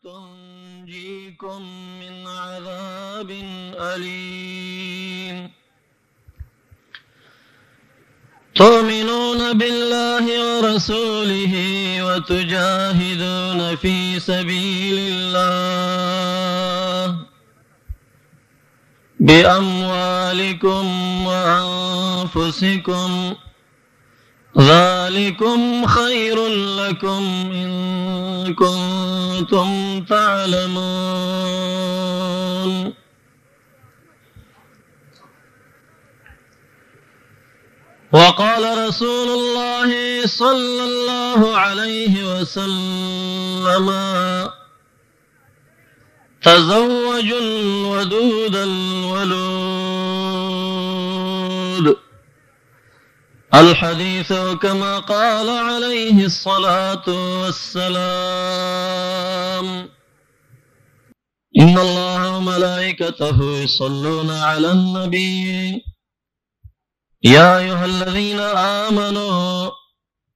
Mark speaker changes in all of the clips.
Speaker 1: تنجيكم من عذاب أليم تؤمنون بالله ورسوله وتجاهدون في سبيل الله بأموالكم وأنفسكم ذلكم خير لكم إن كنتم تعلمون وقال رسول الله صلى الله عليه وسلم تزوجوا الودود الولود الحديث كما قال عليه الصلاة والسلام إن الله وملائكته يصلون على النبي يا أيها الذين آمنوا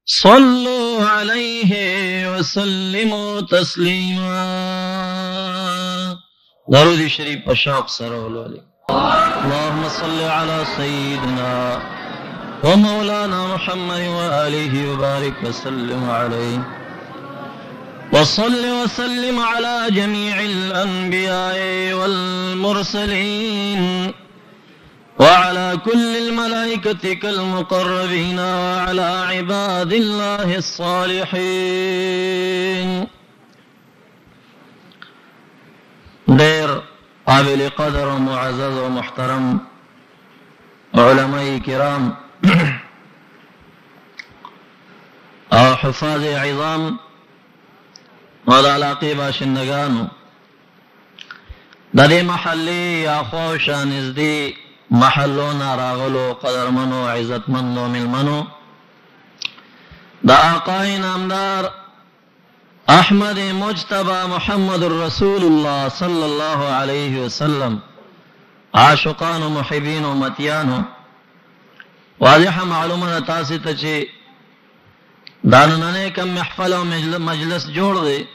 Speaker 1: صلوا عليه وسلموا تسليما درود شريف الشوق سرول اللهم صل على سيدنا ومولانا محمد وآله وبارك وسلم عليه وصل وسلم على جميع الأنبياء والمرسلين وعلى كل الملائكة المقربين وعلى عباد الله الصالحين دير قابل قدر ومعزز ومحترم علماء كرام او حفاظ عظام ودا علاقی باشندگانو دا دی محلی یا خوشا نزدی محلونا راغلو قدرمنو عزتمندو ملمنو دا آقای نامدار احمد مجتبى محمد رسول الله صلی اللہ علیہ وسلم عاشقان و محبین و متیانو واضح معلومه تاسې ته چې دا نننې کوم محفل او مجلس جوړ دی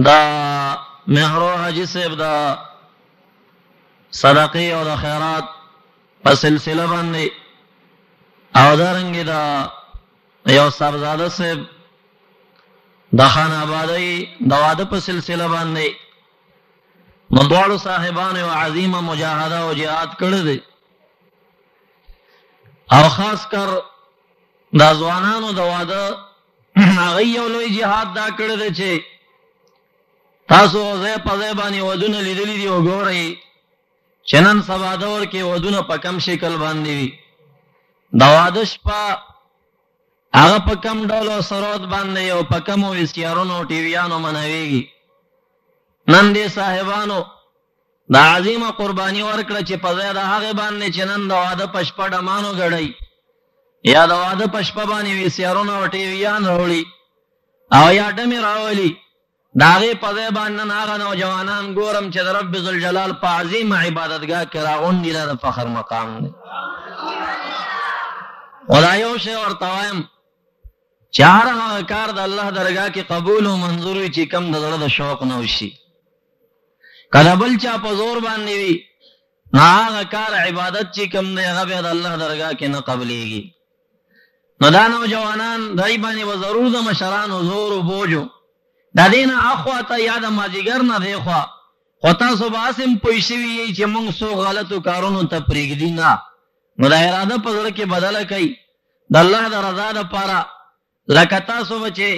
Speaker 1: دا مهرو حاجی صاحب دا صدقې او د خیرات په سلسله باندې او دارنګې دا یو صاحبزاده صاحب د خان آبادۍ د واده په سلسله باندې نو دواړو صاحبانو یو عظیمه مجاهده او جهاد کړی دی او خاص کر دا ځوانانو د واده هغه یو لوی جهاد دا کړی دی چې تاسو ځای په ځای باندې ودونه لیدلي دي وګورئ چې نن سبا دور کې ودونه په کم شکل باندې وي د واده شپه هغه په کم ډول او سرود باندې او په کمو ویسیارونو او ټیویانو مناویږي نن دې صاحبانو دا عظیمه قربانی ورکړه چې په ځای د هغه باندې چې نن د واده په شپه ډمانو غړی یا د واده په شپه باندې ویسیارونو او ټیویان راوړي او یا ډمې راولي د هغې په ځای باندې نن هغه نوجوانان ګورم چې د رب ذوالجلال په عظیمه عبادتګاه کې راغونډي دا د فخر مقام دی او دا یو شی ورته وایم چې هر هغه کار د الله درګاه کې قبول او منظور وي چې کم د زړه د شوق نه وشي کله بل چا په زور باندې وي نو هغه کار عبادت چې کم دی هغه بیا د الله درګاه کې نه قبلېږي نو دا نوجوانان دای باندې به ضرور د مشرانو زور او بوجو د دې نه اخوا ته یا د مازدیګر نه دی خوا خو تاسو به هسې پوه شوي یئ چې موږ څو غلطو کارونو ته پرېږدي نه نو دا اراده په زړه کې بدله کوي د الله د رضا دپاره لکه تاسو به چې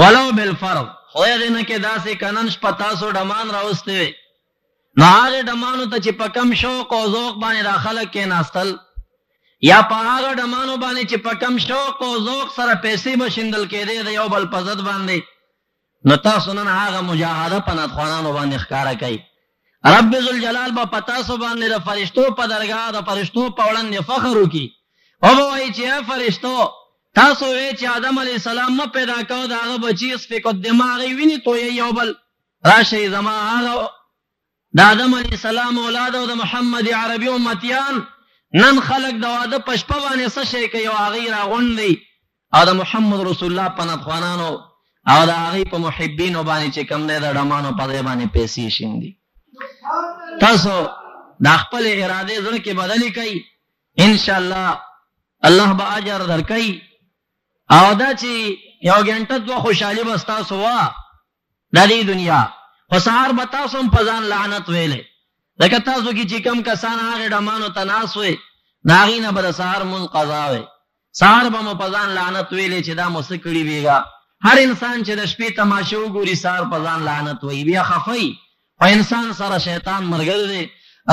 Speaker 1: ولو بالفرض خدای دې نه کې داسې که نن شپه تاسو ډمان راوستې وې نو هغې ډمانو ته چې په کم شوق او ذوق باندې دا خلک کېناستل یا په هغه ډمانو باندې چې په کم شوق او ذوق سره پیسې به شیندل کېدې د یو بل په ضد باندې نو تاسو نن هغه مجاهده په ناتخوانانو باندې ښکاره کوي رب ذوالجلال به په تاسو باندې د فرشتو په درګاه د فرشتو په وړاندې فخر وکړي او به وایي چې ای فرشتو تاسو وی چې آدم علیه السلام ما پیدا کړو د هغه بچي سپیکو دماغ یې ویني تویې یو بل راشئ زما هغه د آدم علیه السلام اولاد او د محمد عربي امتیان نن خلق د واده په شپه باندې څه شی کوي او هغې راغونډ دی او د محمد رسول الله په نتخوانانو او د هغې په محبینو باندې چې کوم دی د ډمانو په ځای باندې پیسې شیندي. تاسو د خپل اراده زړه کې بدلی کوي، انشاءالله الله به اجر درکوي. او دا چې یو غنټه دوه خوشحالي به ستاسو وه د دې دنیا، خو سهار به تاسو هم په ځان لعنت ویلې. لکه تاسو کې چې کم کسان هغې ډمانو ته ناست وی، د هغې نه به د سهار مونځ قضا وی، سهار به مو په ځان لعنت ویلې چې دا مو څه کړي بیګا. هر انسان چې د شپې تماشه وګوري سهار په ځان لعنت وی، بیا خفی. په انسان سره شیطان مرګر دی.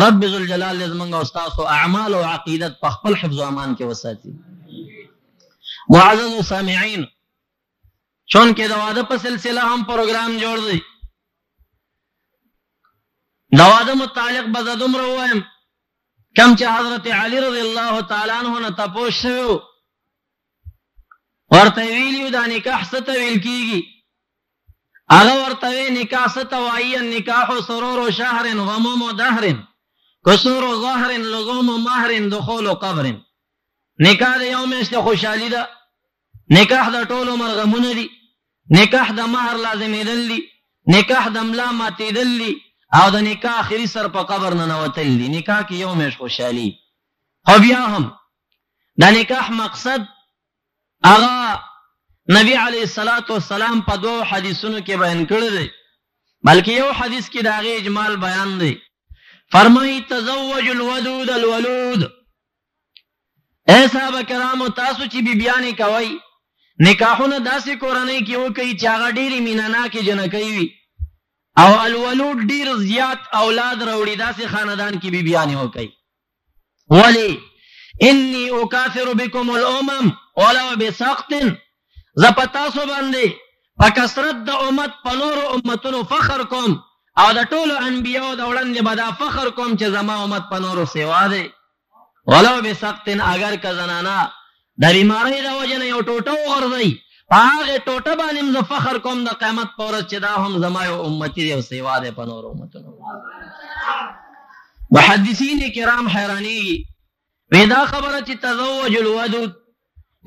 Speaker 1: رب ذوالجلال دې زمونږ او ستاسو اعمال او عقیدت په خپل حفظ و امان کې وساتي. معزز سامعین، چونکې د واده په سلسله هم پروګرام جوړ دی، د واده متعلق به زه دومره ووایم کم چې حضرت علی رضی الله تعالی عنه نه تپوس شوی، ورته ویلي دا نکاح څه ته ویل کېږي؟ هغه ورته وی نکاح څه ته وایي؟ النکاح سرور شهر غموم دهر کسور ظهر لزوم مهر دخول قبر. نکاح د یو میاشتې خوشحالي ده، نکاح د ټول عمر غمونه دي، نکاح د مهر لازمېدل دي، نکاح د ملا ماتېدل دي، او د نکاح آخري سر په قبر ننوتل دي. نکاح کې یو میاشت خوشحالي. خو بیا هم د نکاح مقصد هغه نبی علیه الصلاة والسلام په دوه حدیثونو کې بیان کړی دی، بلکې یو حدیث کې د هغې اجمال بیان دی. فرمایي تزوج الودود الولود. اے صحابه کرامو، تاسو چې بیبیانې کوئ، نکاحونه داسې کورنۍ کې وکئ چې هغه ډېرې مینهناکې جنکۍ وي، او الولود ډېر زیات اولاد راوړي، داسې خاندان کې بیبیانې وکئ. ولې؟ انی اکاثر بکم الامم ولو بسقط. زه په تاسو باندې په کثرت د امت په نورو امتونو فخر کوم، او د ټولو انبیاو د وړاندې به دا فخر کوم چې زما امت په نورو سیوا دی. ولو بسقط، اگر که زنانه د بیمارۍ د وجې نه یو ټوټه وغورځئ، په هغې ټوټه باندې هم زه فخر کوم د قیامت په ورځ چې دا هم زما یو امتي دی او سیوا دی په نورو امتونو. محدثین کرام حیرانېږي، وی دا خبره چې تزوج الودود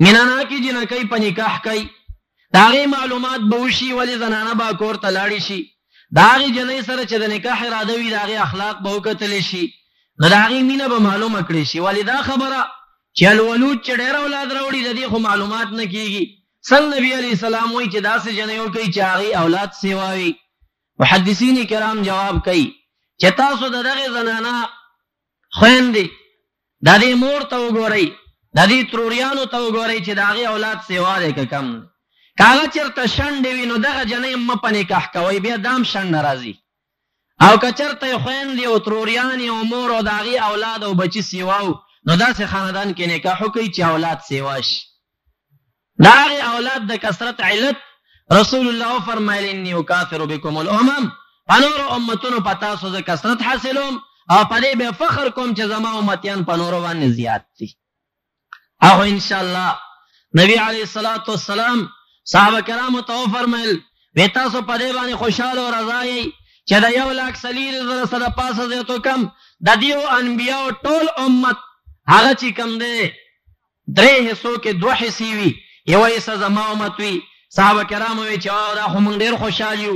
Speaker 1: مینهناکې جنکۍ په نکاح کوي، د هغې معلومات به وشي، ولې زنانه به کور ته لاړې شي، د هغې جنۍ سره چې د نکاح اراده وي د هغې اخلاق به وکتلی شي، نو د هغې مینه به معلومه کړې شي. ولې دا خبره چې الولود چې ډېر اولاد راوړي د دې خو معلومات نه کېږي. څنګه نبي علیه السلام وایي چې داسې جنۍ وکړئ چې هغې اولاد سیوا وي؟ محدثین کرام جواب کوي چې تاسو د دغې زنانه خویندې د دې مور ته وګورئ، د دې تروریانو ته وګورئ چې د هغې اولاد سیوا دی که کم دی. که هغه چېرته شنډې وي نو دغه جنۍ مه په نکاح کوئ، بیا دا هم شنډ نه راځي. او که چېرته یې خویندې او تروریانې او مور او د هغې اولاد او بچي سیوا و، نو داسې خاندان کې نکاح وکړئ چې اولاد سیوا شي. د هغې اولاد د کثرت علت رسول الله وفرمایل انی اکاثر بکم الامم، په نورو امتونو په تاسو زه کثرت حاصلوم او په دې بیا فخر کوم چې زما امتیان په نورو باندې زیات دي. او انشاءالله نبی علیه الصلاة والسلام صحابه کرامو ته وفرمیل وی تاسو په دې باندې خوشحاله او رضا یئ چې د 1,40,000 سره پاسه زیاتو کم د دیو انبیاو ټول امت هغه چې کم دی 3 حصو کې 2 حصې وي، یو حصه زما امت وي. صحابه کرامو وی چې دا خو موږ ډېر خوشحال یو.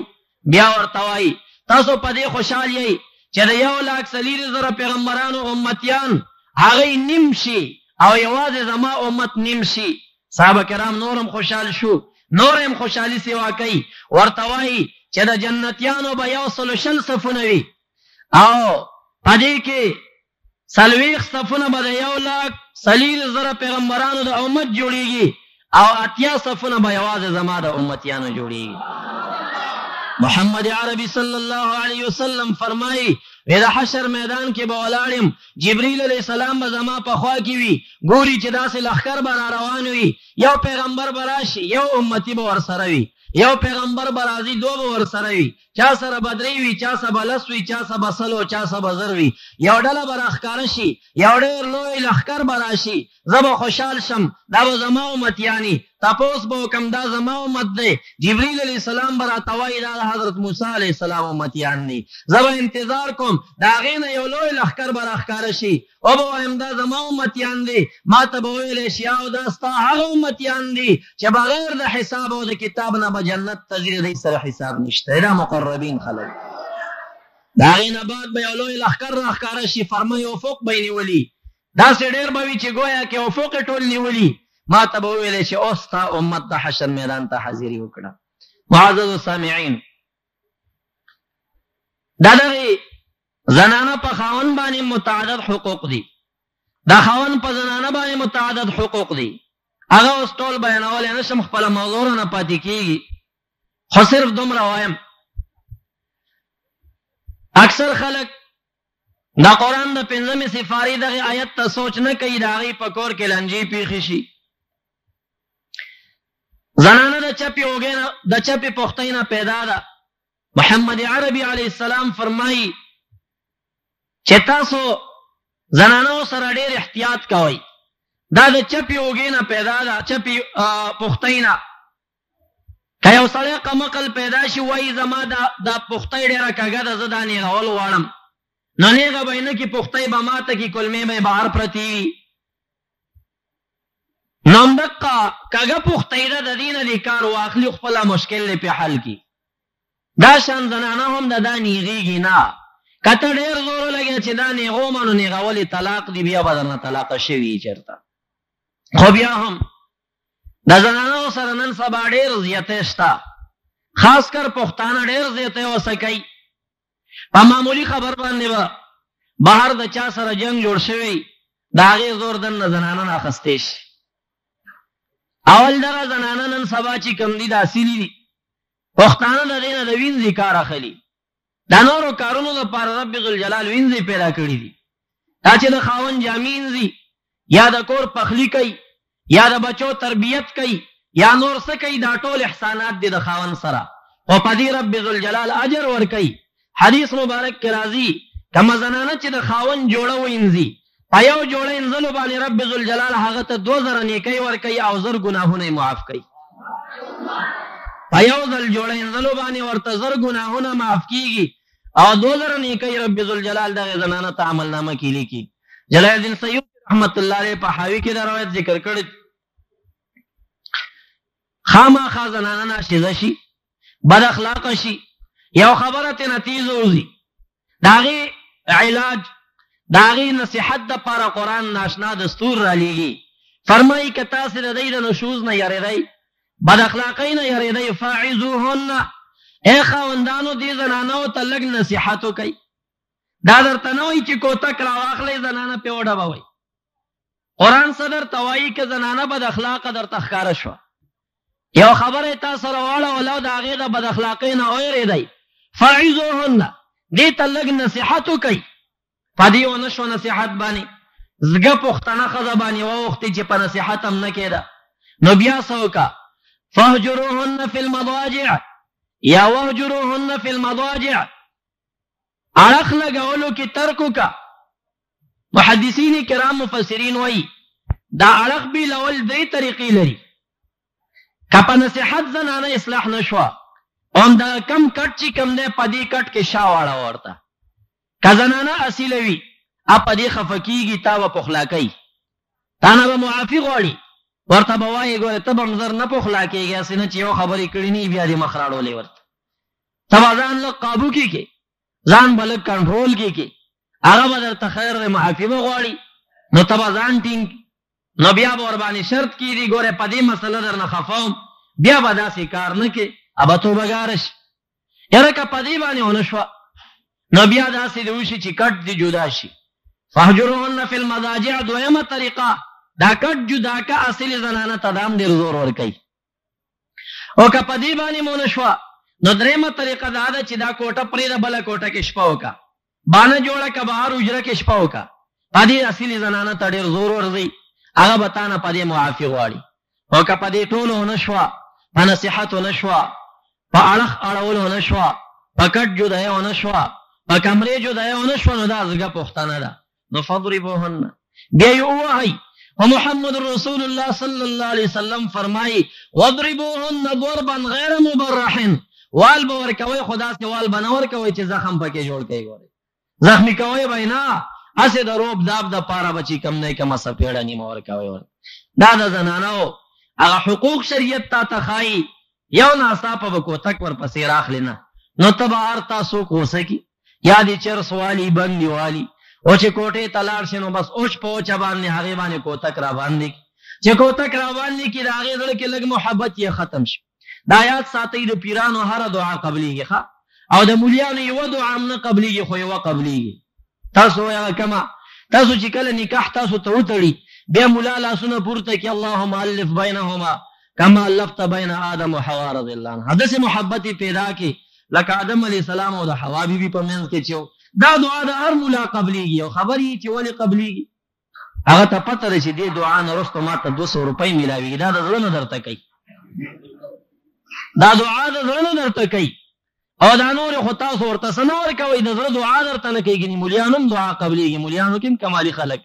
Speaker 1: بیا ورته وایي تاسو په دې خوشحال یئ چې د 1,40,000 پیغمبرانو امتیان هغه نیم شي او یوازې زما امت نیم شي. صحابه کرام نورم خوشحال شو، نورم خوشحالي سیوا کوي. ورته وایي چې د جنتیانو به 120 صفونه وي او په دې کې 40 صفونه به د 1,40,000 پیغمبرانو د امت جوړیږي او 80 صفونه به یوازې زما د امتیانو جوړیږي. محمد عربي صلی الله علیه وسلم فرمایي د حشر میدان کې به ولاړم، جبریل علیه السلام به زما په خوا کې وي، ګوري چې داسې لښکر به را روان وي، یو پیغمبر به راشي، یو امتي به ورسره وي، یو پیغمبر به راځي 2 به ورسره وي، چا سره به 3 وي، چا سره به 10 وي، چا سره به 100 چا سره به 1000 وي، یو ډله به راښکاره شي، یو ډېر لوی لښکر به راشي، زه به خوشحال شم، دا به زما امتیاني، تپوس به کوم دا زما امت دی جبرئیل علیہ السلام براتوي دا حضرت موسی علیہ السلام امتیان دي زما انتظار کوم دا غینه یو لوی لخر براخکار شي او به امدا زما امتیان دي ما ته به ویل شي او دا ستا هغه امتیان دي چې بغیر د حساب او د کتاب نه به جنت تزیر دی سره حساب نشته دا مقربین خلک دا غینه بعد به یو لوی لخر راخکار شي فرمای افق بیني ولی دا سه ډیر به وی چې گویا کې افق ټول نیولی ما ته به ویل شي او ستا امت د حشر میدان ته حاضری وکړه معزز سامعین دا دغه زنانه په خاون باندې متعدد حقوق دي دا خاون په زنانه باندې متعدد حقوق دي هغه اوس ټول بیانول نه شم خپل موضوع نه پاتې کیږي خو صرف دومره وایم اکثر خلک دا قرآن د پنځمې سفارې دغه آیت ته سوچ نه کوي دا غي پکور کې لنجي پیښې شي زنانه د چپی اوګه د چپی پختینا پیدا ده محمد عربي علیہ السلام فرمایي چې تاسو زنانو سره ډېر احتیاط کوئ دا د چپی اوګه نه پیدا ده چپی پختینا کایو سره کمقل پیدا شي وای زما د پختای ډېر کاګه د زدانې غول واړم نو نیغه بینه کی پختای به ماته کی کلمه به بهر پرتی نو دقه کاګه پختای د دینه لیکار واخلی خپل مشکل په حل کی دا شان زنانه هم د دانیږي نه کته ډیر زور لګی چې دا نیغو منو نیغولی طلاق دی بیا بدن طلاق شوی چرته خو بیا هم د زنانه سره نن سبا ډیر زیاته شتا خاص کر پښتانه ډیر زیاته وسکای په معمولی خبر باندې با بهر د چا سره جنگ جوړ شوی دا غي زور دن زنانه نه اخستې شي اول دغه زنانه نن سبا چې کم دي د اصلي دي پښتانه د دینه د وینځي کار اخلي دا نورو کارونو لپاره رب ذل جلال وینځي پیدا کړی دي دا چې د خاون جامینځي یا د کور پخلی کوي یا د بچو تربیت کوي یا نور څه کوي دا ټول احسانات دي د خاون سره او پدې رب ذل جلال اجر ور کوي حدیث مبارک کې راځي کما زنانه چې د خاون جوړه وینځي پایو جوړه انزلو باندې رب ذل جلال هغه ته 2000 نیکی ور کوي او زر ګناهونه معاف کوي پایو ذل جوړه انزلو باندې ورته زر ګناهونه معاف کیږي او 2000 نیکی رب ذل جلال دغه زنانه ته عمل نامه کې لیکي جلال الدین سیوطی رحمت الله علیه په حاوی کې دا روایت ذکر کړی خامخا زنانه ناشیزه شي بد اخلاق شي یو خبره ته نتیجه وزي داغي علاج داغي نصيحت د پر قرآن ناشنا دستور را لېږي فرمایي که تاسو د دې نشوز نه یریدای بد اخلاقی نه یریدای فاعذوهن اے خاوندانو دې زنانو ته لږ نصيحت وکړي دا درته نه وایي چې کوته کرا واخلې زنانه په وډه بوي قرآن صدر توایي کې زنانه بد اخلاق در تخکار شو یو خبره تاسو راواله ولو دا غي د بد اخلاقی نه اوریدای فاعذوهن دې ته لږ نصيحت وکړي پدې ونه شو نصيحت باندې زګه پختنه خزه باندې وخت چې په نصيحت هم نه کېده نو بیا سوکا فهجروهن فی المضاجع یا وهجروهن فی المضاجع اړخ لګولو کې ترکو کا محدثین کرام مفسرین وایي دا اړخ به لول دې طریقې لري کپا نصيحت زنانه اصلاح نشوا اون دا کم کټ چې کم نه پدی کټ کې شاواړه ورته کزنانه اصلوي اپ دې خفقيږي تا و پخلاکي تا نه به معافي غوړي ورته بوای ګوره ته بمزر نه پخلاکيږي اسنه چې یو خبرې کړې نه بیا دې مخراړولې ورته تبا ځان له قابو کې ځان بل کنټرول کې هغه بدر ته خیر د معافي غوړي نو تبا ځان ټینګ نو بیا ور باندې شرط کیږي ګوره پدې مسله درنه خفاوم بیا به داسې کار نه کې ابا تو بګارش یره کا پدې باندې ونشوا نو بیا داسې دی وشي چې کټ دی جدا شي فهجرهن فی المضاجع دویمه طریقه دا کټ جدا کا اصل زنانه تدام ډیر زور ور کوي او کا پدې باندې ونشوا نو دریمه طریقه دا ده چې دا کوټه پرې د بل کوټه کې شپه وکا باندې جوړه کا بهر اجره کې شپه وکا پدې اصل زنانه ته ډیر زور ورځي هغه بتانه پدې معافي غواړي او کا پدې ټول ونشوا په نصيحت ونشوا په اړخ اړول ونشوا په کټ جدا ونشوا په کمرې جدا ونشوا نو دا زګه پښتانه ده نو فضربوهن بیا یو وای ومحمد رسول الله صلی الله علیه وسلم فرمائی وضربوهن ضربا غیر مبرح، وال باور کوي خدا سے وال بنور کوي چې زخم پکې جوړ کوي، ګوره زخمی کوي بینا اسه د روب داب د پاره بچی کم نه کم سپېړه نیمه ور کوي. دا د زنانو هغه حقوق شریعت تا تخای یو ناصاپه وکوتک ور پسې راخلی نه نو تبار تاسو کورسکی یا دې چر سوالی بندي والی او چې کوټه تلاړ شنو بس اوش پوچ باندې هغه باندې کوتک را باندې چې کوتک را باندې کی راغې دل کې لګ محبت یې ختم شي. دا آیات ساتي د پیرانو هر دعا قبليږي ښا او د مولیانو یو دعا هم نه قبليږي خو یو قبليږي. تاسو یا کما تاسو چې کله نکاح تاسو ته وتړي بیا مولا لاسونه پورته کی اللهم الف بینهما کما الفت بین آدم و حوا رضی الله عنه، حدث محبت پیدا کی لکه آدم علیہ السلام او د حوا بیبي په منځ کې چو. دا دعا د هر مولا قبليږي او خبرې چې ولې قبليږي هغه ته پته لري چې دې دعا نه وروسته ماته 200 روپۍ ملاويږي. دا د زړه نه درته کوي، دا دعا د زړه نه درته کوي او دا نور خو تاسو ورته سنور کوي د زړه دعا درته نه کوي. مولیانو دعا قبليږي، مولیانو کې کمالي خلق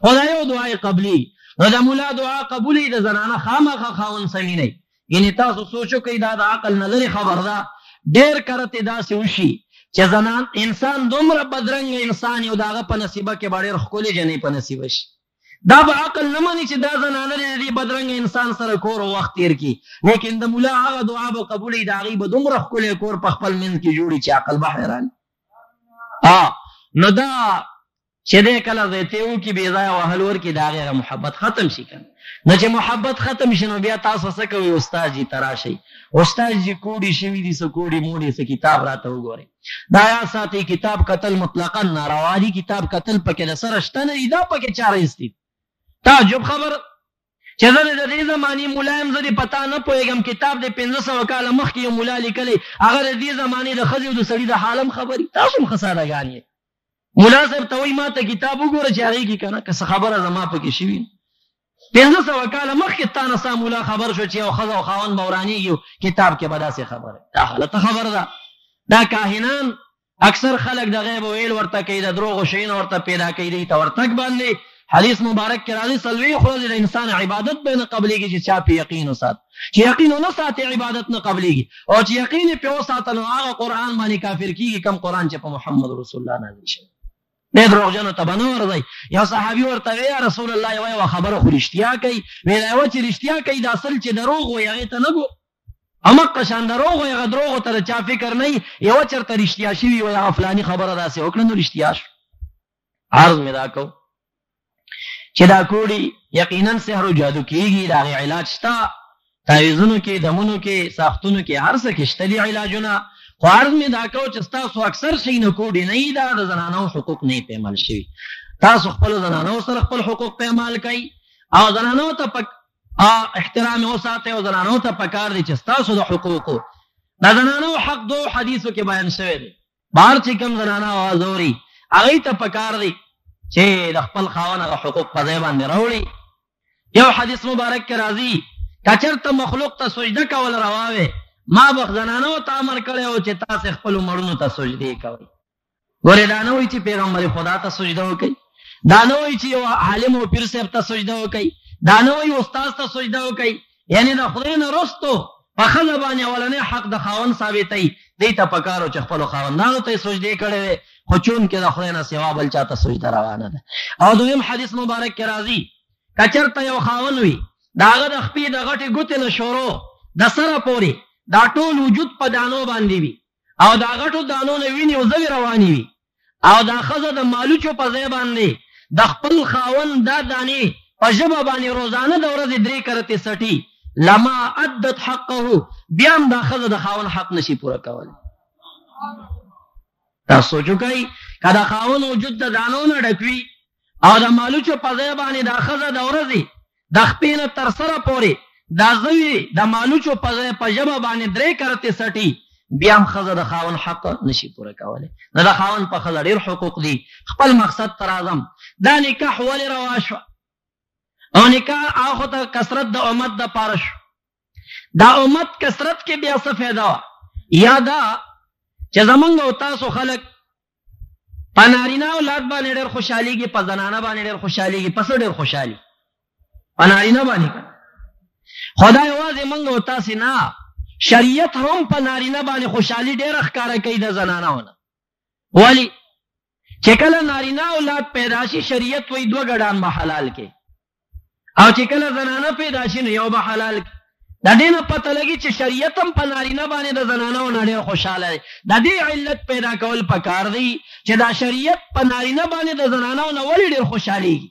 Speaker 1: خدای یو دعا قبلي نو د مولا دعا قبولي د زنانه خامخا خاون سمي نه. یعنی تاسو سوچو کوي دا د عقل نه لري خبر ده ډېر کرته داسې وشي چې زنان انسان دومره بدرنګ انسان یو داغه په نصیبه کې باندې خولي جنې په نصیبه شي. دا به عقل نه مانی چې دا زنانه دې بدرنګ انسان سره کور او وخت تیر کی، لیکن د مولا هغه دعا به قبولې دا غي به دومره خولي کور په خپل من کې جوړي چې عقل به حیران. نو دا چې دې کله زه ته و کې بي ځای وهل ور کې دا غیر محبت ختم شي کنه. نو چې محبت ختم شي نو بیا تاسو څه کوي استاد جی تراشي، استاد جی کوډي شوی دي سکوډي موډي څه کتاب راته وګوري. دا یا ساتي کتاب قتل مطلقاً ناروا دي، کتاب قتل پکې د سره شته نه دا پکې چاره استي. تعجب خبر چې زه د دې زماني ملایم زدي پتا نه پويګم کتاب د 1500 کال مخکې یو مولا لیکلی هغه د دې زماني د خزي او د سړي د حالم خبري. تاسو خساره غاني مولا صاحب ته وای ما ته کتاب وګوره چې هغه کې کنه که خبره زما پکې شوی 1500 کال مخکې تانه سم مولا خبر شو چې یو خزه او خاون بورانیږي کتاب کې بداسه خبره. دا حالت خبر ده. دا کاهنان اکثر خلک د غیب ویل ورته کوي، د دروغ شین ورته پیدا کوي، دي ته ورتک باندې حدیث مبارک کې راځي سلوي خو د انسان عبادت به نه قبليږي چې چا په یقین وسات، چې یقین نه ساتي عبادت نه قبليږي، او چې یقین په وساتل هغه قران باندې کافر کیږي کم قران چې په محمد رسول الله نازل شوی. نه دروغجن ته بنور دی. یو صحابي ورته وی رسول الله وای خبره خو رښتیا کوي، وی دا و چې رښتیا کوي د اصل چې دروغ وي هغه ته نه ګو امق شان دروغ وي، هغه دروغ ته چا فکر نه یو چرته رښتیا شي وي هغه فلاني خبره داسې وکړه نو رښتیا شو. عرض می دا کو چې دا کوړي یقینا سحر او جادو کیږي، دا علاج شته، تعویذونو کې دمونو کې ساختونو کې هر څه کې شته دي علاجونه. خو عرض می دا کو چې تاسو اکثر شي نه کوډي نه دا د زنانو حقوق نه پیمل شي. تاسو خپل زنانو سره خپل حقوق پیمال کوي او زنانو ته احترام او ساتي او زنانو ته پکار دي چې تاسو د حقوقو د زنانو حق دو حدیثو کې بیان شوی دی. بهر چې کوم زنانه आवाज اوري هغه ته پکار دي چې د خپل خاوند غو حقوق په ځای باندې راوړي. یو حدیث مبارک کې راځي کچرته مخلوق ته سجده کول رواوي ما بخزنانو ته امر کړی او چې تاسو خپل مړونو ته سجدي کوئ. ګوره دا نه وایي چې پیغمبر خدا ته سجده وکړي، دا نه وایي چې یو عالم او پیر صاحب ته سجده وکړي، دا نه وایي استاد ته سجده وکړي. یعنی د خدای نه رستو په خزه باندې اولنې حق د خاوند ثابتای دی ته پکارو چې خپل خاوندانو ته سجدي کړي خو چون کې د خدای نه سوا بل چاته سجده روانه ده. او دویم حدیث مبارک کې راځي کچرته یو خاوند وي داغه د خپې د غټي ګوتې له شورو د سره پوري دا ټول وجود په دانو باندې وي او دا غټو دانو نه ویني او زوی رواني وي او دا خزه د مالوچو په ځای باندې د خپل خاوند دا دانی په ژبه باندې روزانه د ورځې 3 کرته سټي لما ادت حقه بیا هم دا خزه د خاوند حق نشي پوره کول. تاسو سوچو کوي کدا خاوند وجود د دانو نه ډکوي او د مالوچو په ځای باندې دا خزه د ورځې د خپینه تر سره پوري دا زوی د مالوچو په ژبه باندې 3 کرته سټي بیا هم خزه د خاوند حق نشي پوره کوله. نه د خاوند په خزه ډیر حقوق دي. خپل مقصد تر اعظم دا نکاح ولې روا شو او نکاح هغه ته کثرت د امت د پارش دا امت کثرت کې بیا څه فایده وا یا دا چې زمونږ او تاسو خلک په نارینه اولاد باندې ډېر خوشحاليږي، په زنانه باندې ډېر خوشحاليږي. پس ډېر خوشحالي په نارینه باندې کنه. خدای یوازې موږ او تاسې نه، شریعت هم په نارینه باندې خوشحالي ډېره ښکاره کوي د زنانهونه. ولی چې کله نارینه اولاد پیدا شي شریعت وایي دوه ګډان به حلال کې، او چې کله زنانه پیدا شي نو یو به حلال کې. د دې نه پته لګي چې شریعت هم په نارینه باندې د زنانهونه ډېر خوشحاله دی. د دې علت پیدا کول پکار دی چې دا شریعت په نارینه باندې د زنانهونه ولې ډېر خوشحالېږي.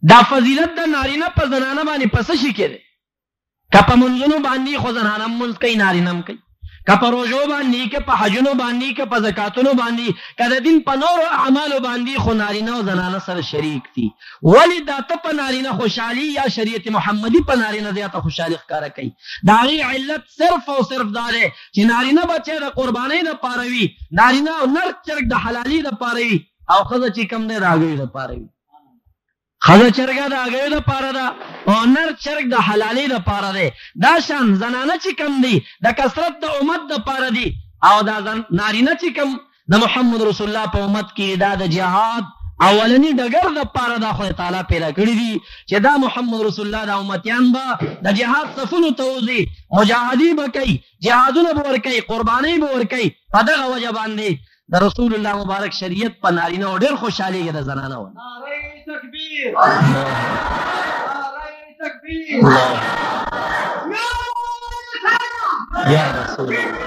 Speaker 1: دا فضیلت د نارینه په زنانه باندې په څه شي کې دی؟ که په منځونو باندې خو زنانه هم منځ کوي، نارینه هم کوي. که په روژو باندې، که په حجونو باندې، که په زکاتونو باندې، که د دین په نورو اعمالو باندې، خو نارینه او زنانه سره شریک دي. ولې دا ته په نارینه خوشحالي یا شریعت محمدي په نارینه زیاته خوشحالي ښکاره کوي؟ د هغې علت صرف او صرف دا دی چې نارینه بچی د قربانۍ دپاره وي، نارینه او نر چرګ د حلالي دپاره وي، او ښځه چې کوم دی د هګیو دپاره وي. ښځه چرګه د هګیو دپاره ده او نر چرګ د حلالۍ دپاره دی. دا شان زنانه چې کم دي د کثرت د امت دپاره دي، او دا نارینه چې کم د محمد رسول الله په امت کې دا د جهاد اولنی ډګر دپاره دا خدای تعالی پیدا کړي دي چې دا محمد رسول الله د امتیان به د جهاد صفونو ته وځي، مجاهدي به کوي، جهادونه به ورکوي، قربانۍ به ورکوي. په دغه وجه باندې د رسول الله مبارک شریعت په نارینه ډېر خوشحالېږي د زنانه ونه. تکبیر تکبیر یا رسول الله.